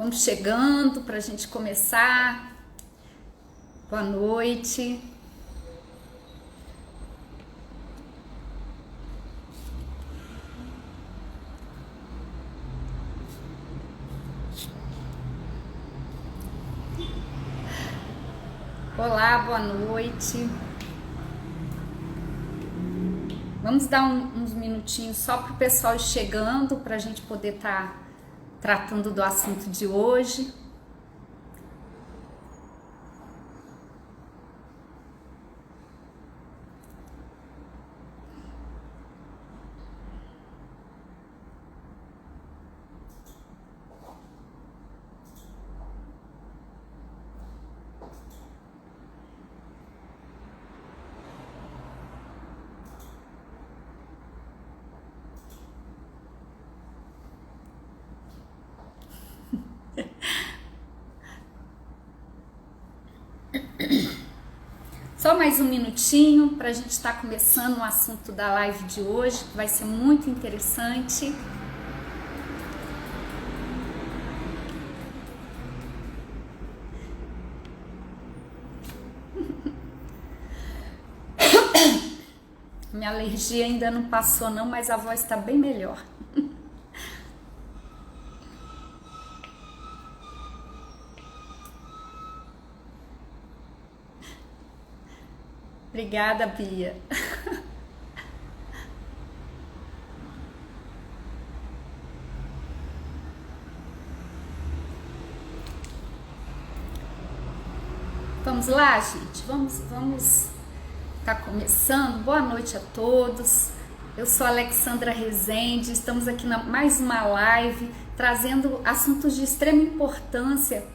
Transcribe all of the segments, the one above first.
Vamos chegando para a gente começar. Boa noite. Olá, boa noite. Vamos dar uns minutinhos só para o pessoal ir chegando, para a gente poder estar tratando do assunto de hoje. Só mais um minutinho para a gente estar começando o assunto da live de hoje, que vai ser muito interessante. Minha alergia ainda não passou não, mas a voz está bem melhor. Obrigada, Bia. Vamos lá, gente. Vamos tá começando. Boa noite a todos. Eu sou a Alexandra Rezende. Estamos aqui mais uma live trazendo assuntos de extrema importância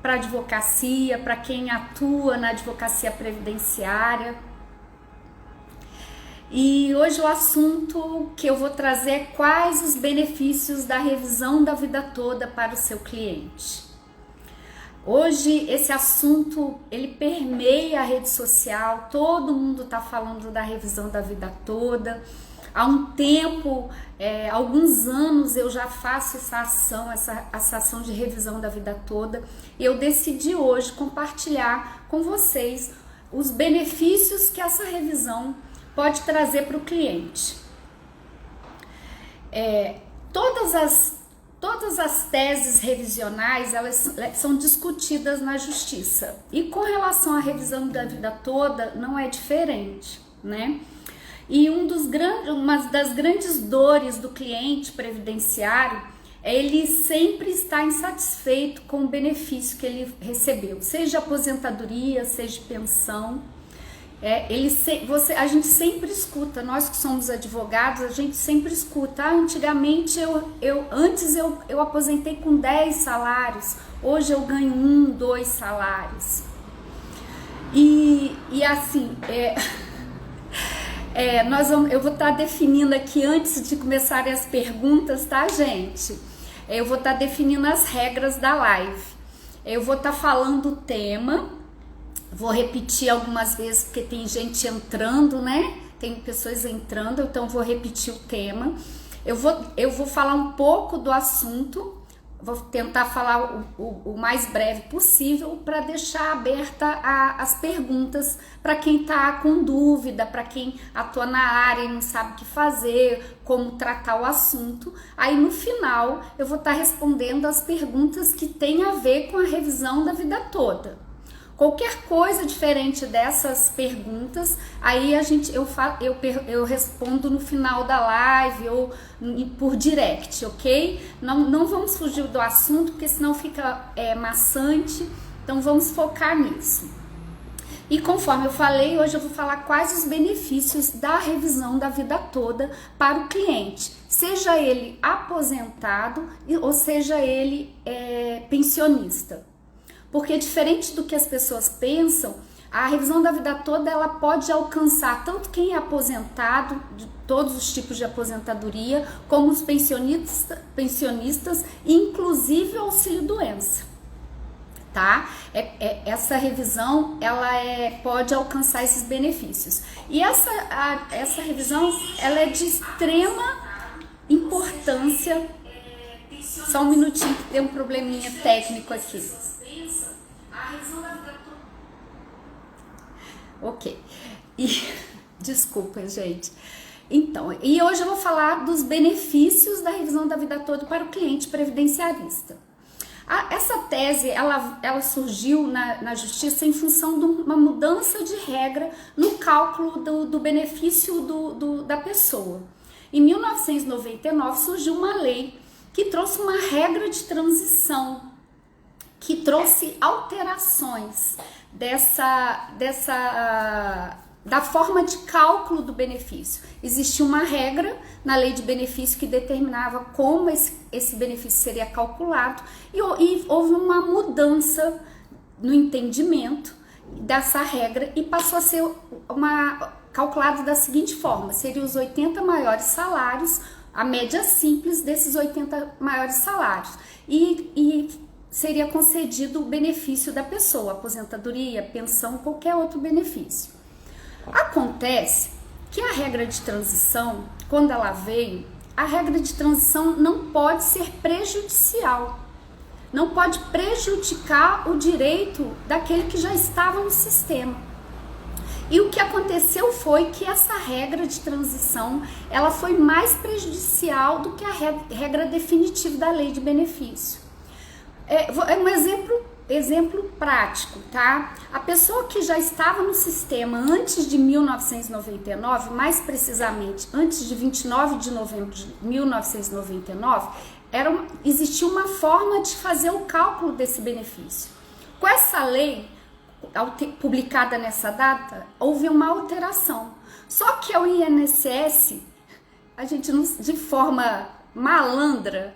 para a advocacia, para quem atua na advocacia previdenciária. E hoje o assunto que eu vou trazer é quais os benefícios da revisão da vida toda para o seu cliente. Hoje esse assunto ele permeia a rede social, todo mundo está falando da revisão da vida toda. Há um tempo, alguns anos eu já faço essa ação de revisão da vida toda. E eu decidi hoje compartilhar com vocês os benefícios que essa revisão pode trazer para o cliente. Todas as teses revisionais, elas são discutidas na justiça. E com relação à revisão da vida toda, não é diferente, né? E uma das grandes dores do cliente previdenciário é ele sempre estar insatisfeito com o benefício que ele recebeu, seja aposentadoria, seja pensão. A gente sempre escuta, nós que somos advogados, a gente sempre escuta, antigamente eu aposentei com 10 salários, hoje eu ganho 1, 2 salários. E assim, eu vou estar definindo aqui, antes de começarem as perguntas, tá, gente? Eu vou estar definindo as regras da live. Eu vou estar falando o tema. Vou repetir algumas vezes porque tem gente entrando, né? Tem pessoas entrando, então vou repetir o tema. Eu vou falar um pouco do assunto, vou tentar falar o mais breve possível para deixar aberta as perguntas para quem está com dúvida, para quem atua na área e não sabe o que fazer, como tratar o assunto. Aí no final eu vou estar respondendo as perguntas que têm a ver com a revisão da vida toda. Qualquer coisa diferente dessas perguntas, aí eu respondo no final da live ou por direct, ok? Não vamos fugir do assunto, porque senão fica maçante, então vamos focar nisso. E conforme eu falei, hoje eu vou falar quais os benefícios da revisão da vida toda para o cliente, seja ele aposentado ou seja ele pensionista. Porque diferente do que as pessoas pensam, a revisão da vida toda ela pode alcançar tanto quem é aposentado, de todos os tipos de aposentadoria, como os pensionistas, inclusive o auxílio-doença, tá? Essa revisão ela pode alcançar esses benefícios. E essa revisão ela é de extrema importância Só um minutinho que tem um probleminha técnico aqui. Ok. Desculpa, gente. Então, e hoje eu vou falar dos benefícios da revisão da vida toda para o cliente previdenciarista. Essa tese, ela surgiu na justiça em função de uma mudança de regra no cálculo do benefício da pessoa. Em 1999 surgiu uma lei que trouxe uma regra de transição, que trouxe alterações da forma de cálculo do benefício. Existia uma regra na lei de benefício que determinava como esse benefício seria calculado e houve uma mudança no entendimento dessa regra e passou a ser calculado da seguinte forma: seriam os 80 maiores salários, a média simples desses 80 maiores salários, e seria concedido o benefício da pessoa, aposentadoria, pensão, qualquer outro benefício. Acontece que a regra de transição, quando ela veio, a regra de transição não pode ser prejudicial, não pode prejudicar o direito daquele que já estava no sistema. E o que aconteceu foi que essa regra de transição, ela foi mais prejudicial do que a regra definitiva da lei de benefício. É um exemplo prático, tá? A pessoa que já estava no sistema antes de 1999, mais precisamente antes de 29 de novembro de 1999, existia uma forma de fazer o cálculo desse benefício. Com essa lei publicada nessa data, houve uma alteração. Só que o INSS, a gente de forma malandra,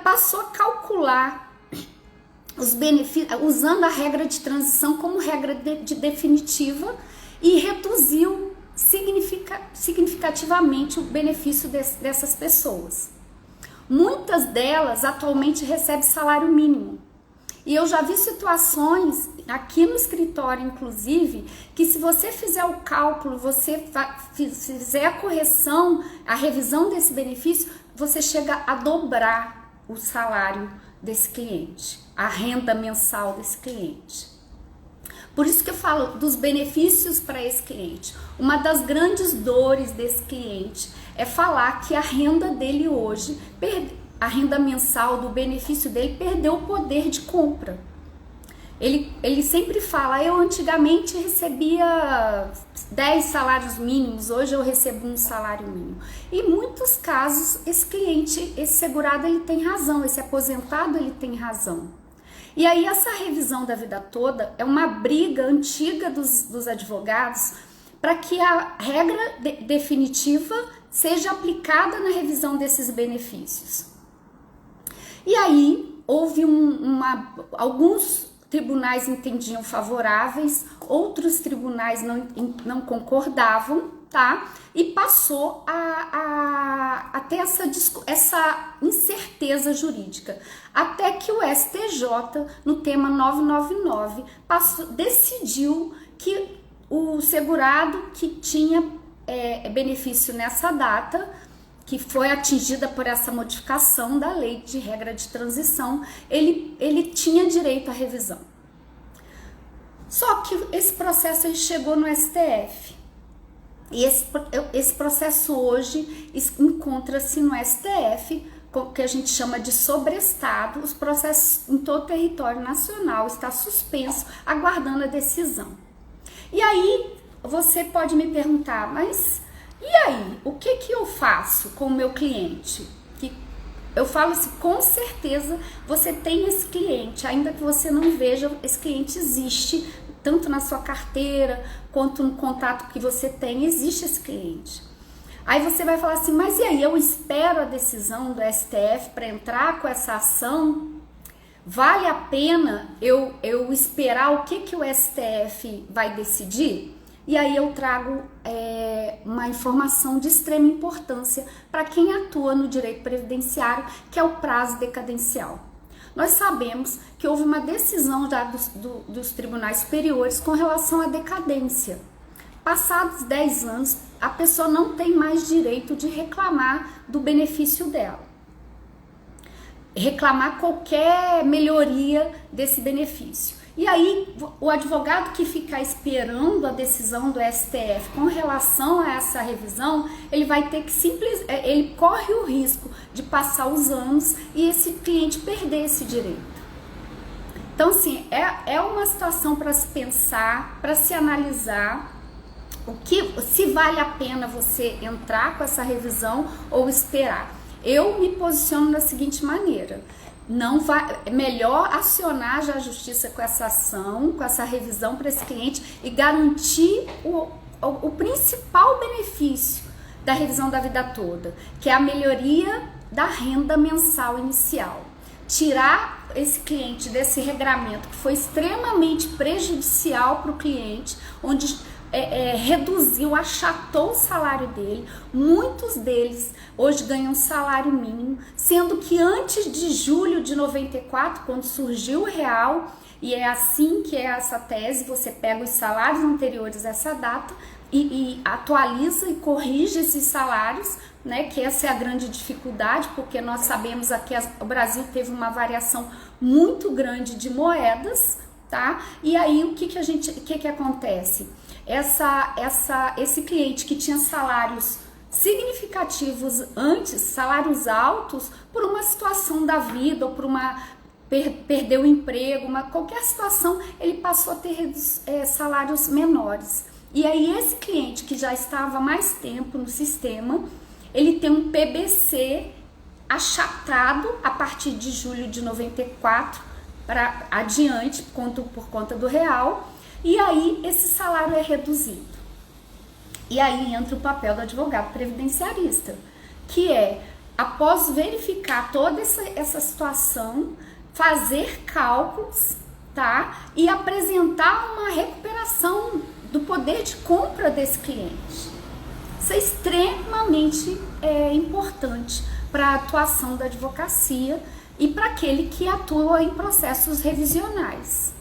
passou a calcular os benefícios, usando a regra de transição como regra definitiva, e reduziu significativamente o benefício dessas pessoas. Muitas delas atualmente recebem salário mínimo. E eu já vi situações aqui no escritório, inclusive, que se você fizer o cálculo, você fizer a correção, a revisão desse benefício, você chega a dobrar o salário desse cliente, a renda mensal desse cliente. Por isso que eu falo dos benefícios para esse cliente. Uma das grandes dores desse cliente é falar que a renda dele hoje, a renda mensal do benefício dele, perdeu o poder de compra. Ele sempre fala: eu antigamente recebia 10 salários mínimos, hoje eu recebo um salário mínimo. E em muitos casos, esse cliente, esse segurado, ele tem razão, esse aposentado, ele tem razão. E aí essa revisão da vida toda é uma briga antiga dos advogados para que a regra definitiva seja aplicada na revisão desses benefícios. E aí houve alguns tribunais entendiam favoráveis, outros tribunais não concordavam, tá? E passou a ter essa incerteza jurídica, até que o STJ, no tema 999, decidiu que o segurado que tinha benefício nessa data, que foi atingida por essa modificação da lei de regra de transição, ele tinha direito à revisão. Só que esse processo chegou no STF. E esse processo hoje encontra-se no STF, que a gente chama de sobrestado. Os processos em todo o território nacional está suspenso, aguardando a decisão. E aí você pode me perguntar: mas e aí, o que eu faço com o meu cliente? Eu falo assim: com certeza você tem esse cliente, ainda que você não veja, esse cliente existe, tanto na sua carteira, quanto no contato que você tem, existe esse cliente. Aí você vai falar assim: mas e aí, eu espero a decisão do STF para entrar com essa ação? Vale a pena eu esperar o que o STF vai decidir? E aí eu trago uma informação de extrema importância para quem atua no direito previdenciário, que é o prazo decadencial. Nós sabemos que houve uma decisão já dos tribunais superiores com relação à decadência. Passados 10 anos, a pessoa não tem mais direito de reclamar do benefício dela. reclamar qualquer melhoria desse benefício. E aí, o advogado que ficar esperando a decisão do STF com relação a essa revisão, ele vai ter que ele corre o risco de passar os anos e esse cliente perder esse direito. Então, assim, é uma situação para se pensar, para se analisar, se vale a pena você entrar com essa revisão ou esperar. Eu me posiciono da seguinte maneira: é melhor acionar já a justiça com essa ação, com essa revisão para esse cliente e garantir o principal benefício da revisão da vida toda, que é a melhoria da renda mensal inicial. Tirar esse cliente desse regramento que foi extremamente prejudicial para o cliente, onde reduziu, achatou o salário dele. Muitos deles hoje ganham salário mínimo, sendo que antes de julho de 94, quando surgiu o real, e é assim que é essa tese, você pega os salários anteriores a essa data e atualiza e corrige esses salários, né, que essa é a grande dificuldade, porque nós sabemos aqui o Brasil teve uma variação muito grande de moedas, tá? E aí o que acontece? Esse cliente que tinha salários significativos antes, salários altos, por uma situação da vida ou por perdeu o emprego, qualquer situação, ele passou a ter salários menores. E aí esse cliente que já estava mais tempo no sistema, ele tem um PBC achatado a partir de julho de 94 para adiante, por conta do real, e aí esse salário é reduzido. E aí entra o papel do advogado previdenciarista, que é, após verificar toda essa situação, fazer cálculos, tá? E apresentar uma recuperação do poder de compra desse cliente. Isso é extremamente importante para a atuação da advocacia e para aquele que atua em processos revisionais.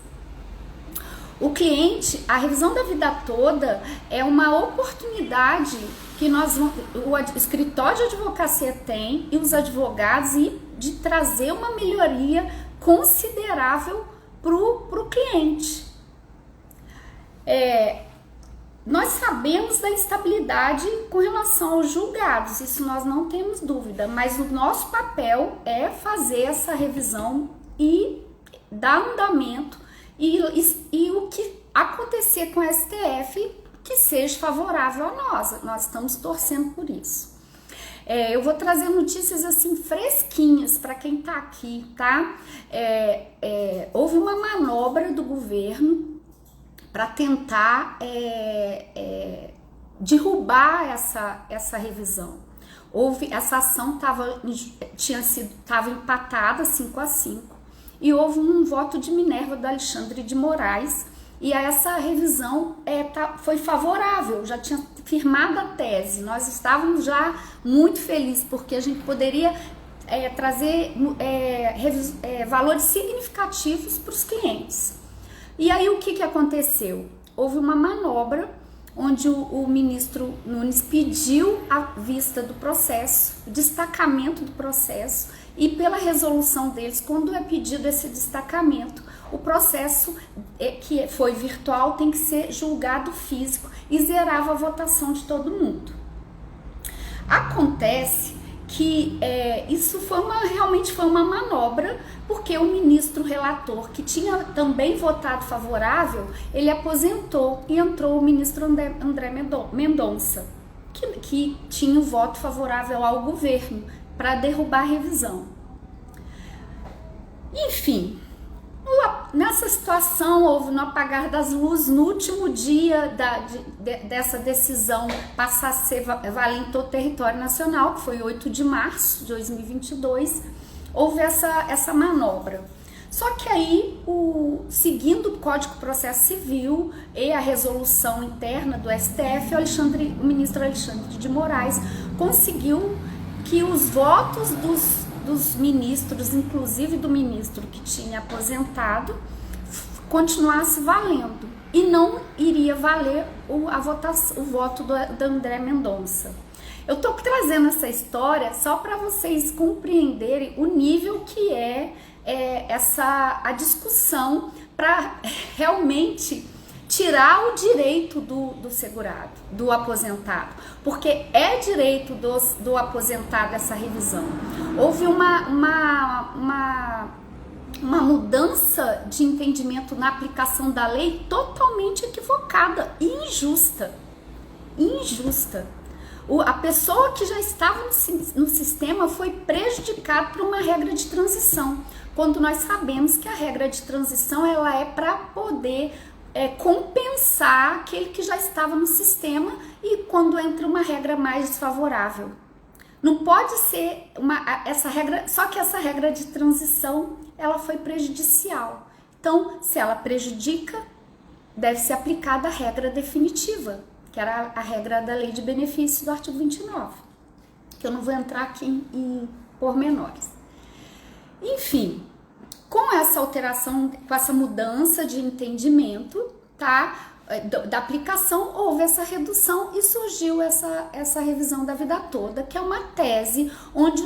O cliente, a revisão da vida toda é uma oportunidade que o escritório de advocacia tem e os advogados de trazer uma melhoria considerável para o cliente. Nós sabemos da instabilidade com relação aos julgados, isso nós não temos dúvida, mas o nosso papel é fazer essa revisão e dar andamento e o que acontecer com o STF que seja favorável a nós estamos torcendo por isso. Eu vou trazer notícias assim fresquinhas para quem tá aqui, tá? Houve uma manobra do governo para tentar derrubar essa revisão. Essa ação estava empatada 5-5 e houve um voto de Minerva do Alexandre de Moraes e essa revisão foi favorável, já tinha firmado a tese, nós estávamos já muito felizes porque a gente poderia trazer valores significativos para os clientes. E aí o que aconteceu? Houve uma manobra onde o ministro Nunes pediu a vista do processo, o destacamento do processo, e pela resolução deles, quando é pedido esse destacamento, o processo que foi virtual tem que ser julgado físico e zerava a votação de todo mundo. Acontece que isso realmente foi uma manobra, porque o ministro relator, que tinha também votado favorável, ele aposentou e entrou o ministro André Mendonça, que tinha o voto favorável ao governo para derrubar a revisão. Enfim, nessa situação houve no apagar das luzes, no último dia dessa decisão passar a ser valer em todo o território nacional, que foi 8 de março de 2022, houve essa manobra. Só que aí, seguindo o Código de Processo Civil e a resolução interna do STF, o ministro Alexandre de Moraes conseguiu que os votos dos ministros, inclusive do ministro que tinha aposentado, continuasse valendo e não iria valer o voto do André Mendonça. Eu tô trazendo essa história só para vocês compreenderem o nível que a discussão para realmente tirar o direito do segurado, do aposentado, porque é direito do aposentado essa revisão. Houve uma mudança de entendimento na aplicação da lei totalmente equivocada e injusta. A pessoa que já estava no sistema foi prejudicada por uma regra de transição, quando nós sabemos que a regra de transição ela é para poder compensar aquele que já estava no sistema e quando entra uma regra mais desfavorável. Não pode ser essa regra, só que essa regra de transição ela foi prejudicial. Então, se ela prejudica, deve ser aplicada a regra definitiva, que era a regra da lei de benefício do artigo 29, que eu não vou entrar aqui em pormenores. Enfim, com essa alteração, com essa mudança de entendimento, tá, da aplicação, houve essa redução e surgiu essa revisão da vida toda, que é uma tese onde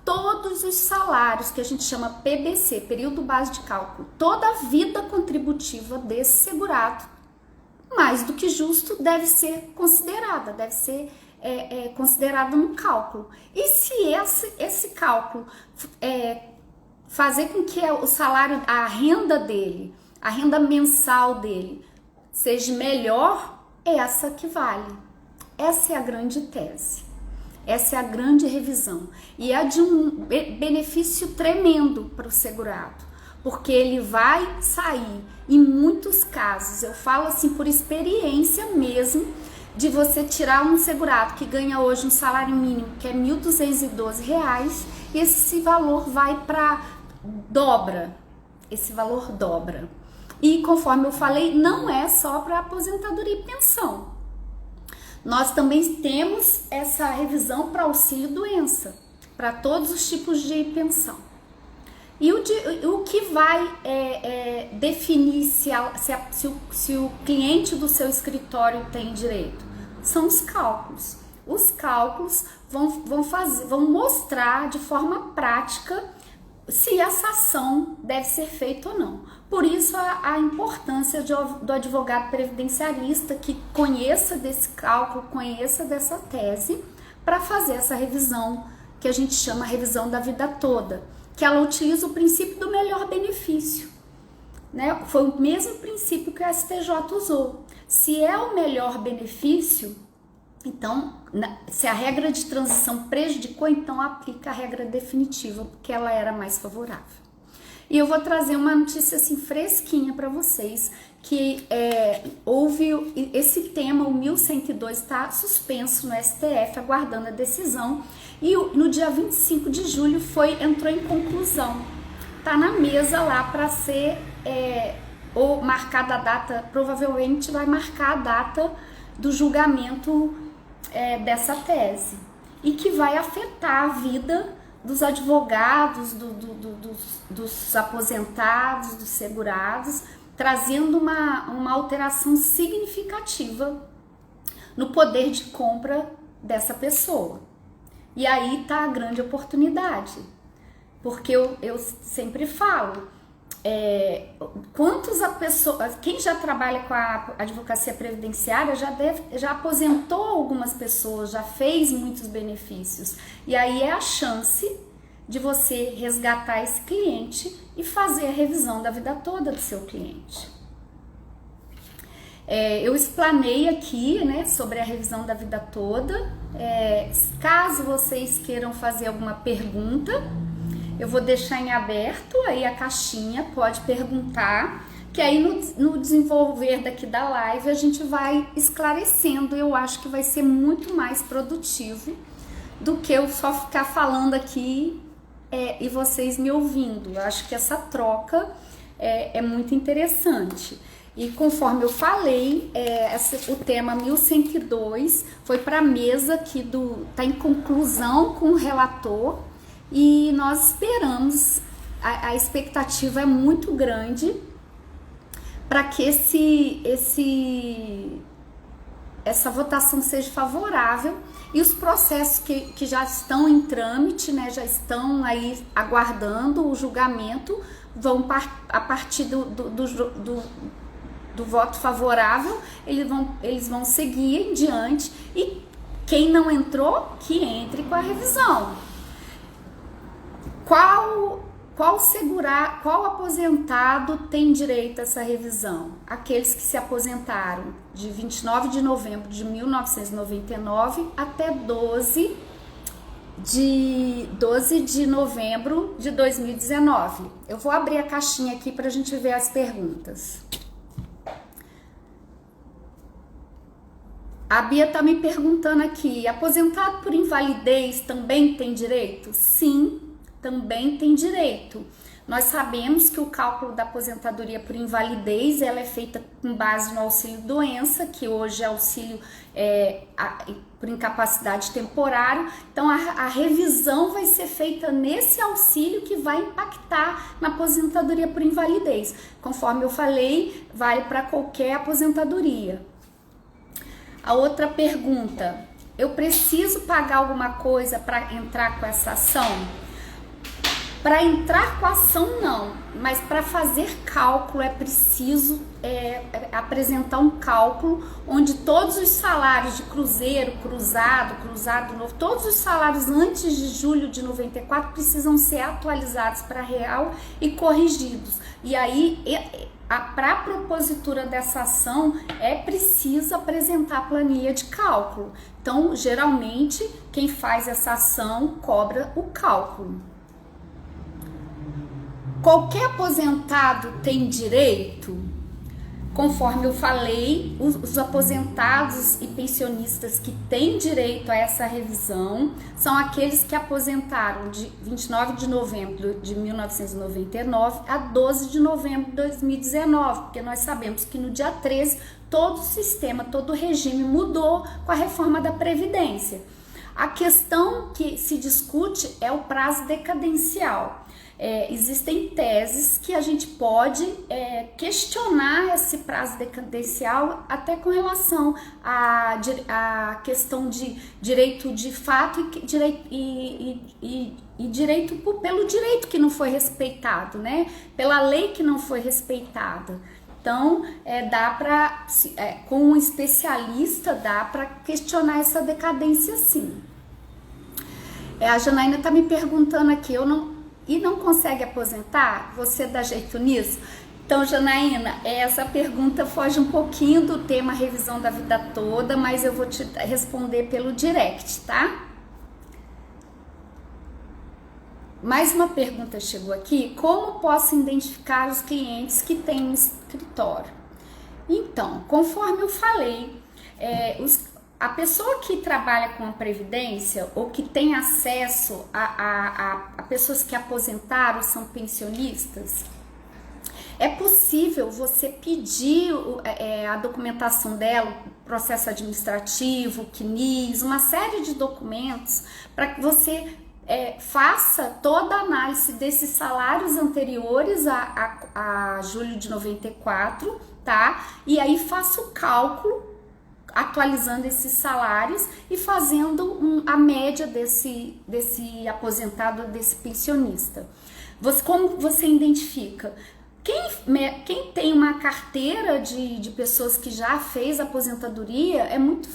todos os salários, que a gente chama PBC, período base de cálculo, toda a vida contributiva desse segurado, mais do que justo, deve ser considerada, considerado no cálculo. E se esse cálculo fazer com que o salário, a renda dele, a renda mensal dele, seja melhor, essa que vale. Essa é a grande tese. Essa é a grande revisão. E é de um benefício tremendo para o segurado, porque ele vai sair, em muitos casos, eu falo assim por experiência mesmo, de você tirar um segurado que ganha hoje um salário mínimo, que é R$ 1.212, e esse valor vai para dobra. Esse valor dobra. E conforme eu falei, não é só para aposentadoria e pensão. Nós também temos essa revisão para auxílio-doença, para todos os tipos de pensão. E o que vai definir se o cliente do seu escritório tem direito? São os cálculos. Os cálculos vão mostrar de forma prática se essa ação deve ser feita ou não. Por isso a importância do advogado previdenciarista que conheça desse cálculo, conheça dessa tese, para fazer essa revisão, que a gente chama revisão da vida toda, que ela utiliza o princípio do melhor benefício, né? Foi o mesmo princípio que o STJ usou. Se é o melhor benefício, então, se a regra de transição prejudicou, então aplica a regra definitiva, porque ela era mais favorável. E eu vou trazer uma notícia assim fresquinha para vocês, que houve esse tema, o 1102 está suspenso no STF, aguardando a decisão, e no dia 25 de julho entrou em conclusão. Tá na mesa lá para ser ou marcada a data, provavelmente vai marcar a data do julgamento dessa tese, e que vai afetar a vida dos advogados, dos aposentados, dos segurados, trazendo uma alteração significativa no poder de compra dessa pessoa. E aí tá a grande oportunidade, porque eu sempre falo, quem já trabalha com a advocacia previdenciária já aposentou algumas pessoas, já fez muitos benefícios, e aí é a chance de você resgatar esse cliente e fazer a revisão da vida toda do seu cliente. Eu explanei aqui, né, sobre a revisão da vida toda. Caso vocês queiram fazer alguma pergunta, eu vou deixar em aberto aí a caixinha, pode perguntar, que aí no desenvolver daqui da live a gente vai esclarecendo. Eu acho que vai ser muito mais produtivo do que eu só ficar falando aqui e vocês me ouvindo. Eu acho que essa troca é muito interessante. E conforme eu falei, o tema 1102 foi para a mesa que tá em conclusão com o relator, e nós esperamos, a expectativa é muito grande para que essa votação seja favorável e os processos que já estão em trâmite, né, já estão aí aguardando o julgamento, vão a partir do voto favorável, eles vão seguir em diante, e quem não entrou, que entre com a revisão. Qual aposentado tem direito a essa revisão? Aqueles que se aposentaram de 29 de novembro de 1999 até 12 de novembro de 2019. Eu vou abrir a caixinha aqui para a gente ver as perguntas. A Bia tá me perguntando aqui, aposentado por invalidez também tem direito? Sim, também tem direito. Nós sabemos que o cálculo da aposentadoria por invalidez, ela é feita com base no auxílio doença, que hoje é auxílio por incapacidade temporária. Então a revisão vai ser feita nesse auxílio, que vai impactar na aposentadoria por invalidez. Conforme eu falei, vale para qualquer aposentadoria. A outra pergunta, eu preciso pagar alguma coisa para entrar com essa ação? Para entrar com a ação não, mas para fazer cálculo é preciso apresentar um cálculo onde todos os salários de cruzeiro, cruzado novo, todos os salários antes de julho de 94 precisam ser atualizados para real e corrigidos. E aí, para a propositura dessa ação, é preciso apresentar a planilha de cálculo. Então, geralmente, quem faz essa ação cobra o cálculo. Qualquer aposentado tem direito? Conforme eu falei, os aposentados e pensionistas que têm direito a essa revisão são aqueles que aposentaram de 29 de novembro de 1999 a 12 de novembro de 2019, porque nós sabemos que no dia 13 todo o sistema, todo o regime mudou com a reforma da Previdência. A questão que se discute é o prazo decadencial. Existem teses que a gente pode questionar esse prazo decadencial até com relação à questão de direito de fato e direito pelo direito que não foi respeitado, né? Pela lei que não foi respeitada. Então, dá para, com um especialista, dá para questionar essa decadência sim. A Janaína está me perguntando aqui, não consegue aposentar? Você dá jeito nisso? Então, Janaína, essa pergunta foge um pouquinho do tema revisão da vida toda, mas eu vou te responder pelo direct, tá? Mais uma pergunta chegou aqui: como posso identificar os clientes que têm um escritório? Então, conforme eu falei, a pessoa que trabalha com a Previdência ou que tem acesso a pessoas que aposentaram, são pensionistas, é possível você pedir a documentação dela, processo administrativo, CNIS, uma série de documentos para que você faça toda a análise desses salários anteriores a julho de 94, tá? E aí faça o cálculo, atualizando esses salários e fazendo a média desse aposentado, desse pensionista. Como você identifica? Quem tem uma carteira de pessoas que já fez aposentadoria, é muito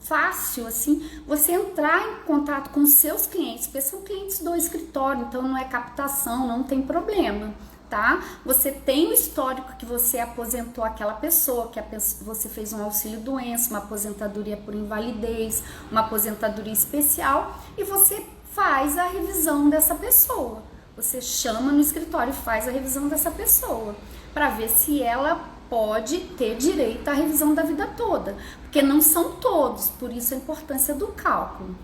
fácil assim você entrar em contato com seus clientes, porque são clientes do escritório, então não é captação, não tem problema, tá? Você tem o histórico que você aposentou aquela pessoa, que você fez um auxílio doença, uma aposentadoria por invalidez, uma aposentadoria especial, e você faz a revisão dessa pessoa. Você chama no escritório e faz a revisão dessa pessoa para ver se ela pode ter direito à revisão da vida toda, porque não são todos, por isso a importância do cálculo.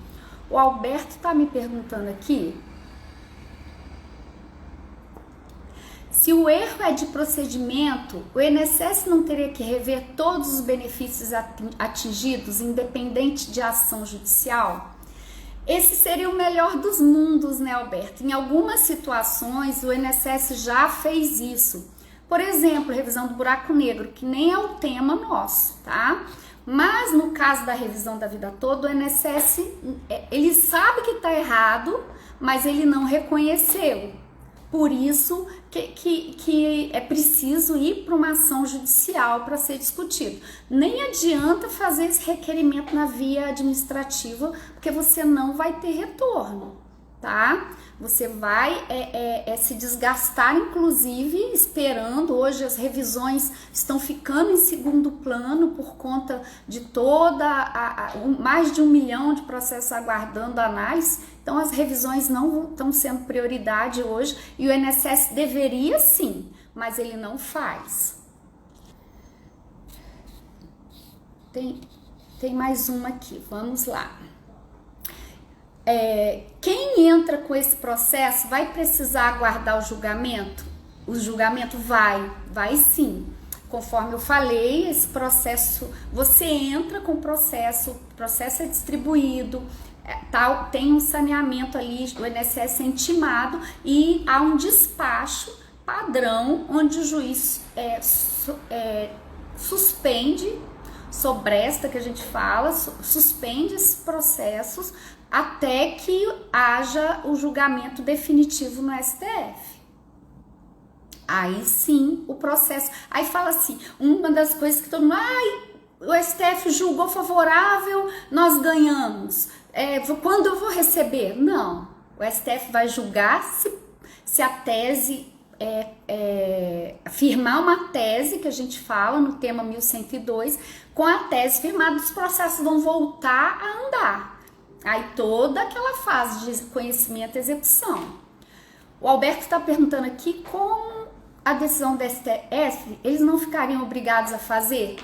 O Alberto está me perguntando aqui se o erro é de procedimento, o INSS não teria que rever todos os benefícios atingidos, independente de ação judicial? Esse seria o melhor dos mundos, né, Alberto? Em algumas situações, o INSS já fez isso. Por exemplo, revisão do buraco negro, que nem é o tema nosso, tá? Mas no caso da revisão da vida toda, o INSS, ele sabe que está errado, mas ele não reconheceu. Por isso que é preciso ir para uma ação judicial para ser discutido. Nem adianta fazer esse requerimento na via administrativa, porque você não vai ter retorno, tá? Você vai se desgastar, inclusive, esperando. Hoje as revisões estão ficando em segundo plano por conta de mais de 1 milhão de processos aguardando análise. Então as revisões não estão sendo prioridade hoje e o INSS deveria sim, mas ele não faz. Tem mais uma aqui, vamos lá. Quem entra com esse processo vai precisar aguardar o julgamento? O julgamento vai sim. Conforme eu falei, esse processo, você entra com o processo é distribuído, tem um saneamento ali, o INSS é intimado e há um despacho padrão onde o juiz suspende, sobresta que a gente fala, suspende esses processos até que haja o julgamento definitivo no STF. Aí sim o processo. Aí fala assim, uma das coisas que todo mundo, o STF julgou favorável, nós ganhamos. Quando eu vou receber? Não. O STF vai julgar se a tese firmar uma tese, que a gente fala no tema 1102, com a tese firmada, os processos vão voltar a andar. Aí toda aquela fase de conhecimento e execução. O Alberto está perguntando aqui como a decisão da STF, eles não ficariam obrigados a fazer?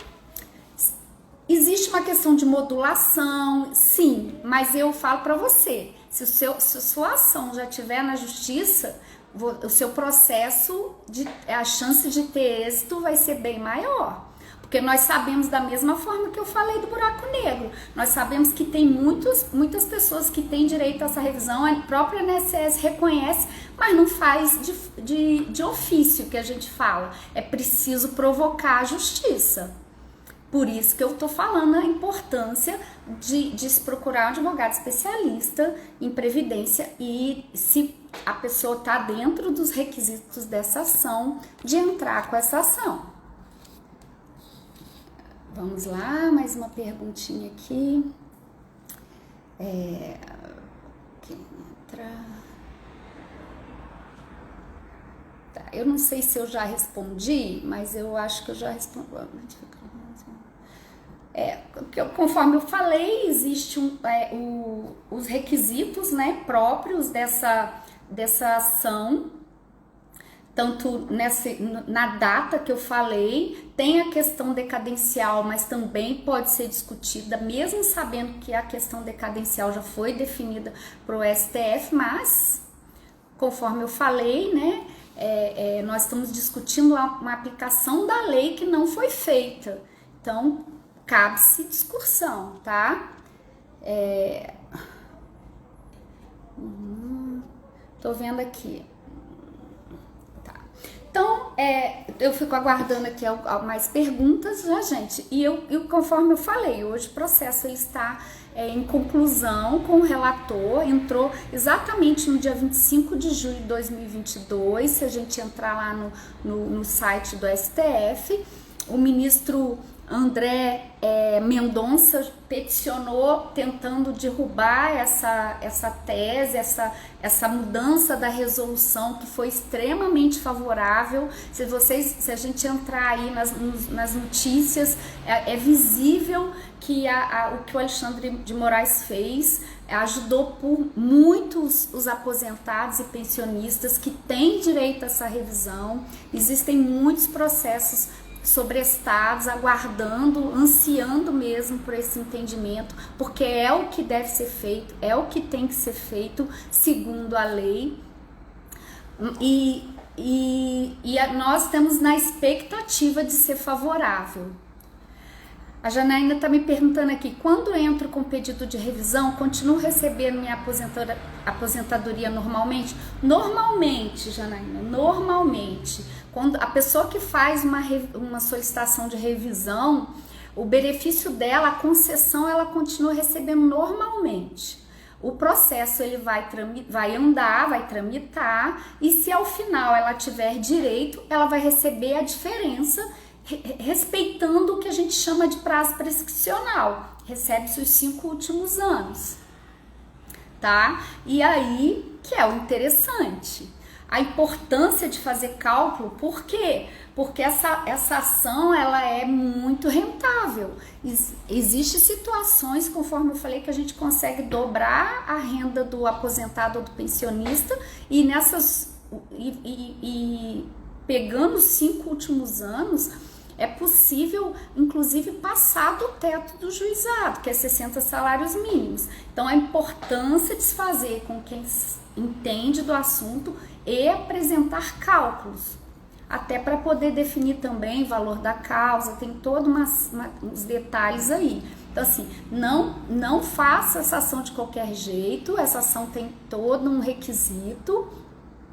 Existe uma questão de modulação, sim, mas eu falo para você, se a sua ação já estiver na justiça, o seu processo, a chance de ter êxito vai ser bem maior. Porque nós sabemos, da mesma forma que eu falei do buraco negro, nós sabemos que tem muitas pessoas que têm direito a essa revisão, a própria INSS reconhece, mas não faz de ofício, que a gente fala. É preciso provocar a justiça. Por isso que eu tô falando a importância de se procurar um advogado especialista em previdência e, se a pessoa tá dentro dos requisitos dessa ação, de entrar com essa ação. Vamos lá, mais uma perguntinha aqui. Tá, eu não sei se eu já respondi, mas eu acho que eu já respondi. Conforme eu falei, existem os requisitos, né, próprios dessa ação. Tanto na data que eu falei, tem a questão decadencial, mas também pode ser discutida, mesmo sabendo que a questão decadencial já foi definida para o STF, mas, conforme eu falei, né, nós estamos discutindo uma aplicação da lei que não foi feita. Então, cabe-se discussão, tá? Tô vendo aqui. Então, eu fico aguardando aqui mais perguntas, né, gente? E conforme eu falei, hoje o processo ele está em conclusão com o relator, entrou exatamente no dia 25 de julho de 2022, se a gente entrar lá no site do STF, o ministro André Mendonça peticionou tentando derrubar essa tese, essa mudança da resolução que foi extremamente favorável. Se a gente entrar aí nas notícias, é visível que o que o Alexandre de Moraes fez ajudou por muitos os aposentados e pensionistas que têm direito a essa revisão. Existem muitos processos sobrestados, aguardando, ansiando mesmo por esse entendimento, porque é o que deve ser feito, é o que tem que ser feito segundo a lei, nós estamos na expectativa de ser favorável. A Janaína está me perguntando aqui, quando entro com pedido de revisão, continuo recebendo minha aposentadoria normalmente? Normalmente, Janaína, normalmente. Quando a pessoa que faz uma solicitação de revisão, o benefício dela, a concessão, ela continua recebendo normalmente. O processo ele vai andar, vai tramitar, e se ao final ela tiver direito, ela vai receber a diferença, respeitando o que a gente chama de prazo prescricional. Recebe-se os 5 últimos anos, tá? E aí, que é o interessante, a importância de fazer cálculo. Por quê? Porque essa ação, ela é muito rentável. Existem situações, conforme eu falei, que a gente consegue dobrar a renda do aposentado ou do pensionista, e pegando os 5 últimos anos, é possível, inclusive, passar do teto do juizado, que é 60 salários mínimos. Então, a importância de se fazer com quem entende do assunto e apresentar cálculos, até para poder definir também o valor da causa, tem todos uns detalhes aí. Então, assim, não faça essa ação de qualquer jeito, essa ação tem todo um requisito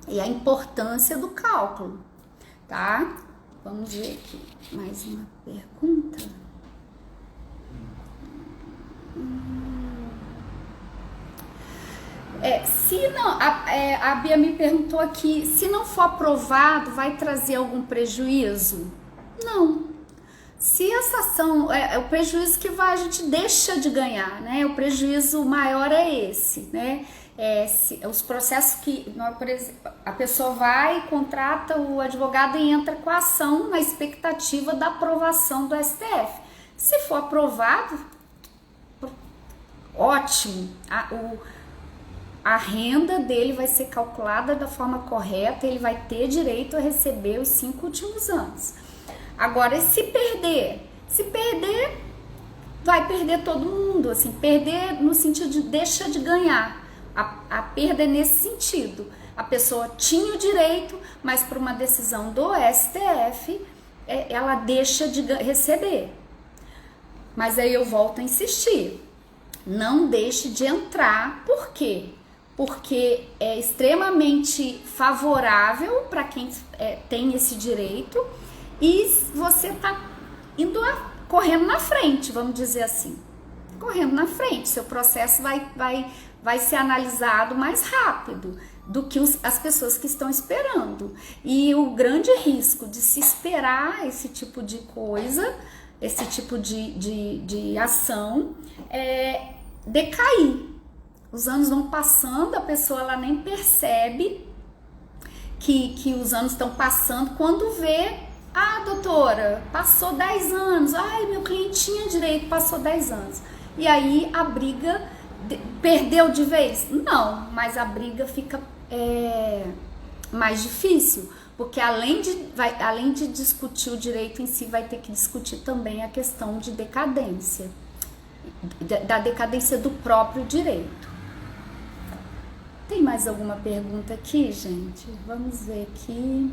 e a importância do cálculo, tá? Vamos ver aqui mais uma pergunta. Se não, a Bia me perguntou aqui, se não for aprovado, vai trazer algum prejuízo? Não. Se essa ação, o prejuízo que a gente deixa de ganhar, né? O prejuízo maior é esse, né? Os processos que, por exemplo, a pessoa vai, contrata o advogado e entra com a ação na expectativa da aprovação do STF. Se for aprovado, ótimo, a renda dele vai ser calculada da forma correta, ele vai ter direito a receber os 5 últimos anos. Agora, se perder, vai perder todo mundo, assim, perder no sentido de deixa de ganhar. A perda é nesse sentido. A pessoa tinha o direito, mas por uma decisão do STF, ela deixa de receber. Mas aí eu volto a insistir, não deixe de entrar. Por quê? Porque é extremamente favorável para quem tem esse direito, e você está correndo na frente, vamos dizer assim. Correndo na frente, seu processo vai ser analisado mais rápido do que as pessoas que estão esperando. E o grande risco de se esperar esse tipo de coisa, esse tipo de ação, é decair. Os anos vão passando, a pessoa ela nem percebe que os anos estão passando, quando vê, doutora, passou 10 anos, meu cliente tinha direito, passou 10 anos. E aí a briga perdeu de vez? Não, mas a briga fica mais difícil, porque além de discutir o direito em si, vai ter que discutir também a questão de decadência, da decadência do próprio direito. Tem mais alguma pergunta aqui, gente? Vamos ver aqui.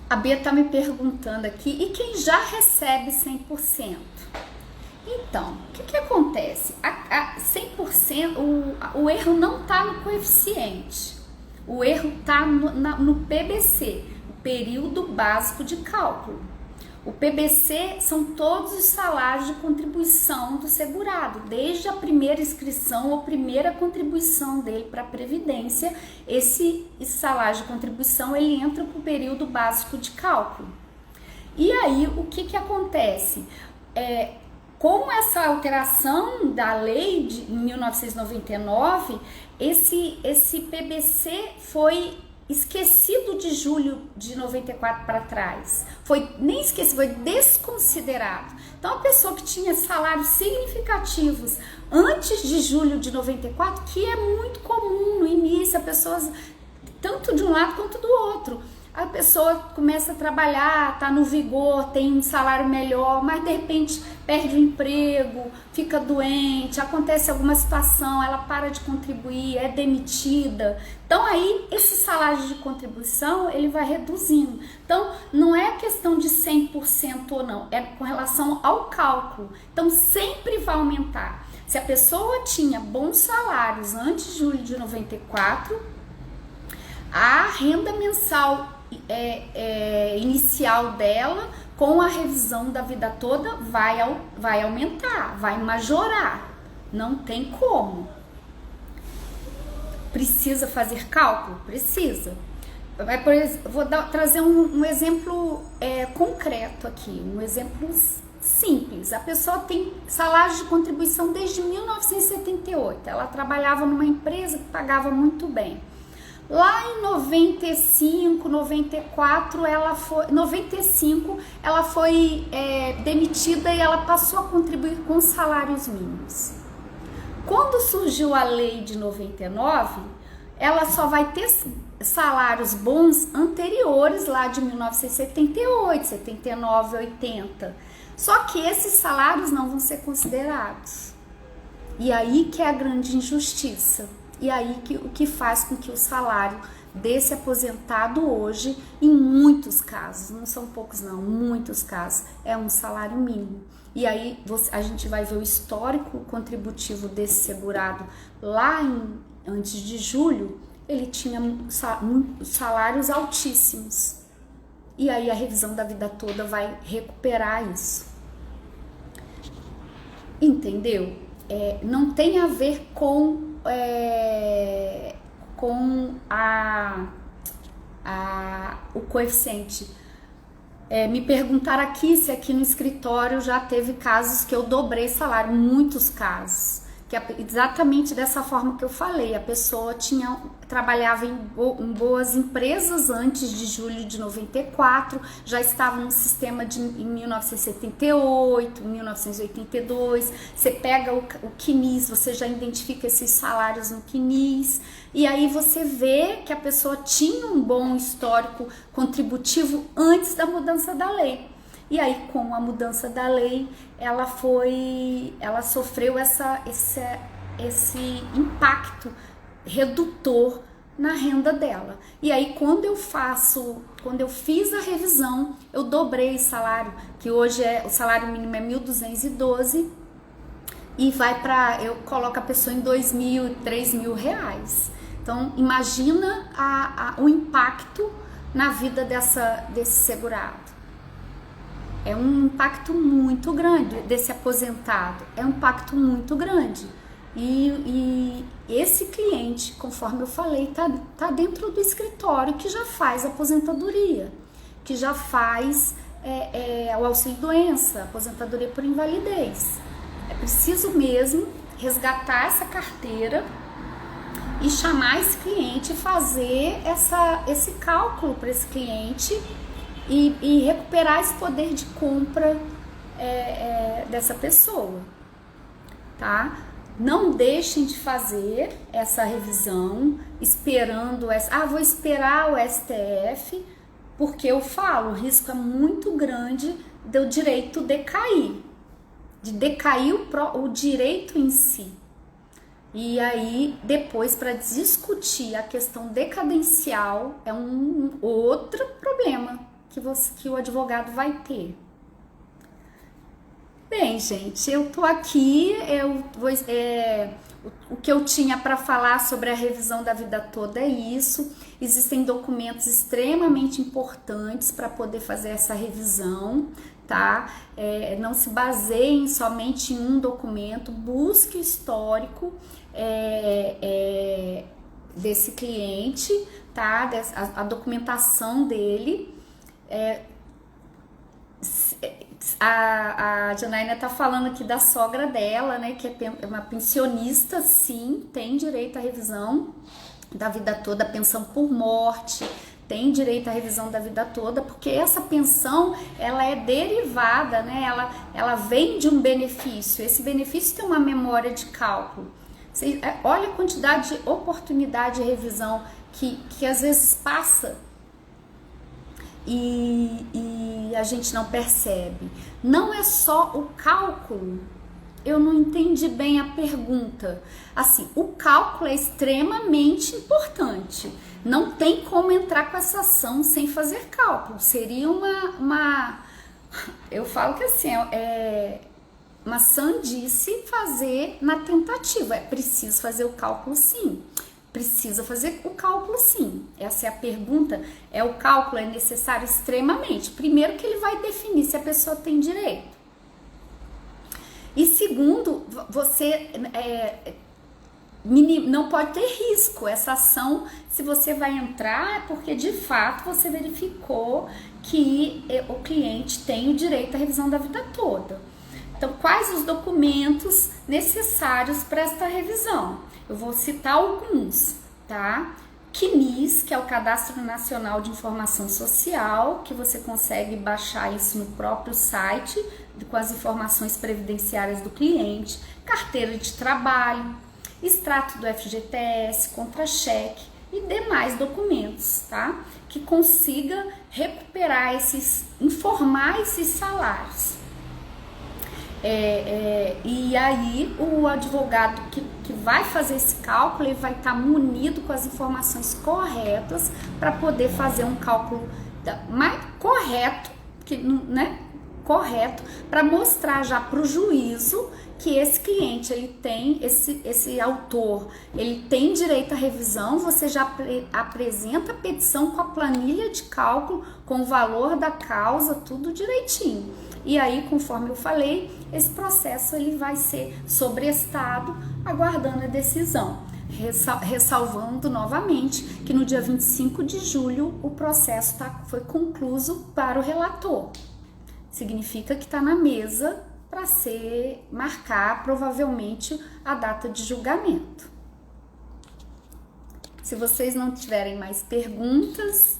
A Bia tá me perguntando aqui, e quem já recebe 100%? Então, o que acontece? 100%, o erro não tá no coeficiente, o erro tá no PBC, o período básico de cálculo. O PBC são todos os salários de contribuição do segurado, desde a primeira inscrição ou primeira contribuição dele para a Previdência. Esse salário de contribuição, ele entra para o período básico de cálculo. E aí, o que acontece? Com essa alteração da lei de 1999, esse PBC foi esquecido de julho de 94 para trás. Nem esquecido, foi desconsiderado. Então, a pessoa que tinha salários significativos antes de julho de 94, que é muito comum no início, a pessoa, tanto de um lado quanto do outro, a pessoa começa a trabalhar, tá no vigor, tem um salário melhor, mas de repente perde o emprego, fica doente, acontece alguma situação, ela para de contribuir, é demitida. Então aí esse salário de contribuição, ele vai reduzindo. Então não é questão de 100% ou não, é com relação ao cálculo. Então sempre vai aumentar. Se a pessoa tinha bons salários antes de julho de 94, a renda mensal inicial dela, com a revisão da vida toda, vai aumentar, vai majorar. Não tem como. Precisa fazer cálculo? Precisa. Vou trazer um exemplo concreto aqui, um exemplo simples. A pessoa tem salário de contribuição desde 1978. Ela trabalhava numa empresa que pagava muito bem. Lá em 95, 94, 95, ela foi demitida e ela passou a contribuir com salários mínimos. Quando surgiu a lei de 99, ela só vai ter salários bons anteriores lá de 1978, 79, 80. Só que esses salários não vão ser considerados. E aí que é a grande injustiça. E aí o que faz com que o salário desse aposentado hoje, em muitos casos, não são poucos não, muitos casos, é um salário mínimo. E aí a gente vai ver o histórico contributivo desse segurado lá antes de julho, ele tinha salários altíssimos. E aí a revisão da vida toda vai recuperar isso. Entendeu? Não tem a ver com o coeficiente. Me perguntaram aqui se aqui no escritório já teve casos que eu dobrei salário, muitos casos, que é exatamente dessa forma que eu falei. A pessoa trabalhava em boas empresas antes de julho de 94, já estava no sistema em 1978, 1982, você pega o CNIS, você já identifica esses salários no CNIS, e aí você vê que a pessoa tinha um bom histórico contributivo antes da mudança da lei. E aí, com a mudança da lei, ela sofreu esse impacto redutor na renda dela. E aí, quando eu fiz a revisão, eu dobrei o salário, que hoje o salário mínimo é 1.212 e eu coloco a pessoa em 2.000, 3.000 reais. Então, imagina o impacto na vida desse segurado. É um impacto muito grande desse aposentado, é um impacto muito grande. E esse cliente, conforme eu falei, tá dentro do escritório que já faz aposentadoria, que já faz o auxílio-doença, aposentadoria por invalidez. É preciso mesmo resgatar essa carteira e chamar esse cliente, fazer esse cálculo para esse cliente e recuperar esse poder de compra dessa pessoa, tá? Não deixem de fazer essa revisão esperando vou esperar o STF, porque eu falo, o risco é muito grande do direito decair, de decair o direito em si. E aí, depois, para discutir a questão decadencial, é um outro problema que o advogado vai ter. Bem, gente, eu tô aqui, o que eu tinha para falar sobre a revisão da vida toda é isso. Existem documentos extremamente importantes para poder fazer essa revisão, tá? Não se baseiem somente em um documento, busque o histórico desse cliente, tá? A documentação dele. A Janaína tá falando aqui da sogra dela, né, que é uma pensionista, sim, tem direito à revisão da vida toda, pensão por morte, tem direito à revisão da vida toda, porque essa pensão, ela é derivada, né, ela vem de um benefício, esse benefício tem uma memória de cálculo. Olha a quantidade de oportunidade de revisão que às vezes passa e a gente não percebe. Não é só o cálculo. Eu não entendi bem a pergunta. Assim, o cálculo é extremamente importante. Não tem como entrar com essa ação sem fazer cálculo. Seria eu falo que assim, uma sandice fazer na tentativa. É preciso fazer o cálculo, sim. Precisa fazer o cálculo, sim. Essa é a pergunta. O cálculo é necessário extremamente. Primeiro que ele vai definir se a pessoa tem direito. E segundo, você não pode ter risco. Essa ação, se você vai entrar, é porque de fato você verificou que o cliente tem o direito à revisão da vida toda. Então, quais os documentos necessários para esta revisão? Eu vou citar alguns, tá? CNIS, que é o Cadastro Nacional de Informação Social, que você consegue baixar isso no próprio site, com as informações previdenciárias do cliente, carteira de trabalho, extrato do FGTS, contra-cheque e demais documentos, tá? Que consiga recuperar informar esses salários. E aí o advogado que vai fazer esse cálculo, ele vai estar munido com as informações corretas para poder fazer um cálculo mais correto, correto, para mostrar já para o juízo que esse cliente, ele tem, esse autor, ele tem direito à revisão. Você já apresenta a petição com a planilha de cálculo, com o valor da causa, tudo direitinho. E aí, conforme eu falei, esse processo ele vai ser sobrestado, aguardando a decisão. Ressalvando novamente que no dia 25 de julho o processo foi concluído para o relator. Significa que está na mesa para marcar provavelmente a data de julgamento. Se vocês não tiverem mais perguntas,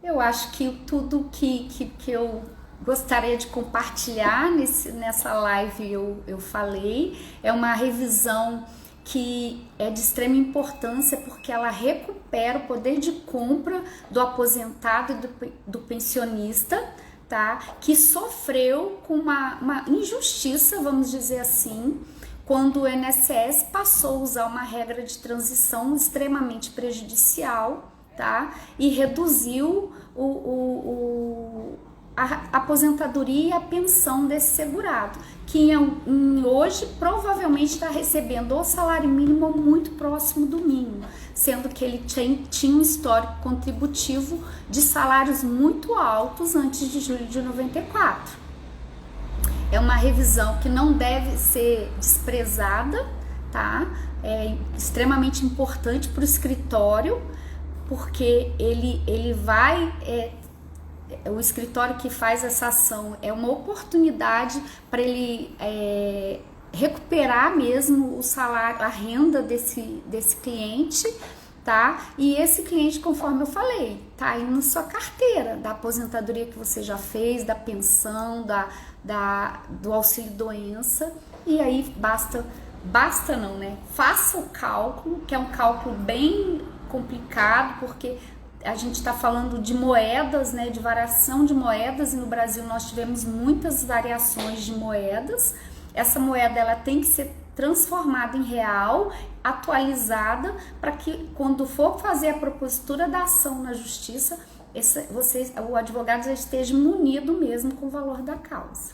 eu acho que tudo que eu gostaria de compartilhar nessa live eu falei. É uma revisão que é de extrema importância porque ela recupera o poder de compra do aposentado e do pensionista, tá? Que sofreu com uma injustiça, vamos dizer assim, quando o INSS passou a usar uma regra de transição extremamente prejudicial, tá? E reduziu a aposentadoria e a pensão desse segurado, que hoje provavelmente está recebendo o salário mínimo muito próximo do mínimo, sendo que ele tinha um histórico contributivo de salários muito altos antes de julho de 94. É uma revisão que não deve ser desprezada, tá? É extremamente importante para o escritório, porque ele vai... o escritório que faz essa ação é uma oportunidade para ele recuperar mesmo o salário, a renda desse cliente, tá? E esse cliente, conforme eu falei, tá aí na sua carteira, da aposentadoria que você já fez, da pensão, do auxílio doença, e aí basta não, né? Faça o cálculo, que é um cálculo bem complicado, porque a gente está falando de moedas, né, de variação de moedas, e no Brasil nós tivemos muitas variações de moedas. Essa moeda ela tem que ser transformada em real, atualizada, para que quando for fazer a propositura da ação na justiça, o advogado já esteja munido mesmo com o valor da causa.